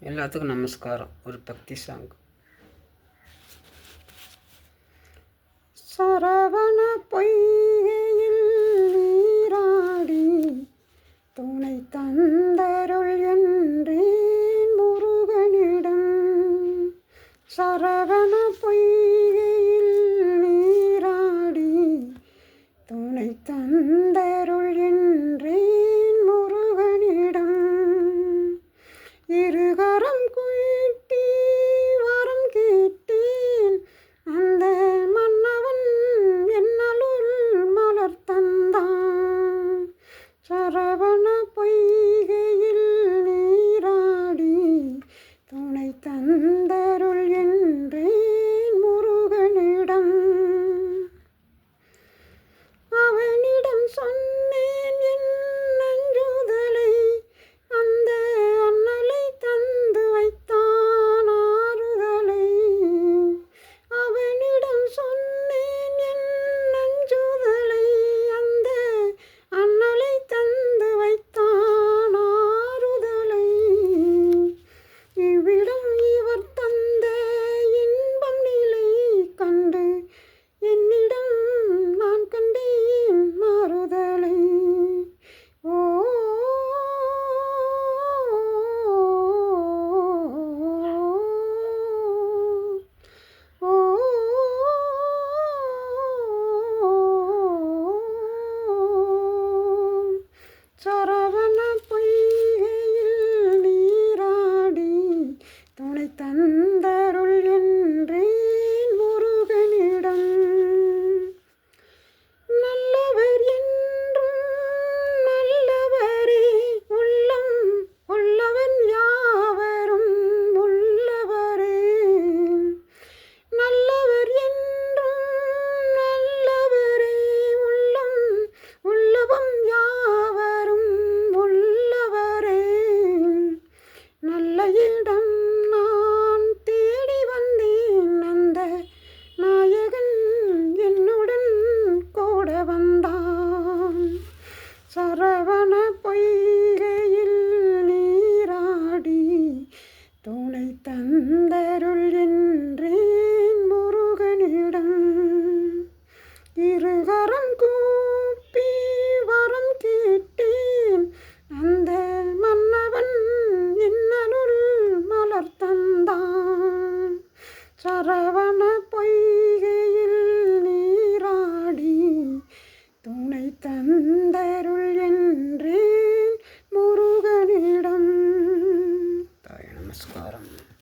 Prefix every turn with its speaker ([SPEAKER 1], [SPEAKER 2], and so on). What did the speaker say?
[SPEAKER 1] எல்லாத்துக்கும் நமஸ்காரம். ஒரு பக்தி சாங்.
[SPEAKER 2] சரவண பொய்கையில் நீராடி துணை தந்தருள் என்றேன் முருகனிடம். சரவண பொய்கையில் நீராடி துணை தந்தருள் என்றேன் முருகனிடம். இருகரம் குயிட்டி வரம் கேட்டேன், அந்த மன்னவன் என்னலுள் மலர் தந்தான். சரவண பொய்கையில் நீராடி துணை தந்தருள் என்றேன் முருகனிடம். அவனிடம் சொன்னேன் என் நெஞ்சுதலை, அந்த அண்ணலை தந்து வைத்தான் ஆறுதலை. அவனிடம் சொன்னேன் என் நெஞ்சுதலை, அந்த அண்ணலை தந்து வைத்தான் ஆறுதலை. இவ்விடம் இவர் தந்த இன்பம் நிலை கண்டு என்னிடம் நான் கண்டேன் மாறுதலை. ஓ ஓ சரவண பொய்கையில் நீராடி துணை தந்தருள் என்றேன் முருகனிடம். நல்லவர் என்றும் நல்லவரே, உள்ளம் உள்ளவன் யாவரும் உள்ளவரே. நல்லவர் என்றும் நல்லவரே, உள்ளம் உள்ளவன் யாவரும் உள்ளவரே. நல்ல இடம் நான் தேடி வந்தேன், அந்த நாயகன் என்னுடன் கூட வந்தான். சரவண பொய்கையில் நீராடி துணை தந்தருள் என்றேன் முருகனிடம். இருகரம் கூப்பி வரம் கேட்டேன், அந்த மன்னவன் என்னலுள் மலர் தந்தான். சரவண பொய்கையில் நீராடி துணை தந்தருள் என்றேன் முருகனிடம்.
[SPEAKER 1] நமஸ்காரம்.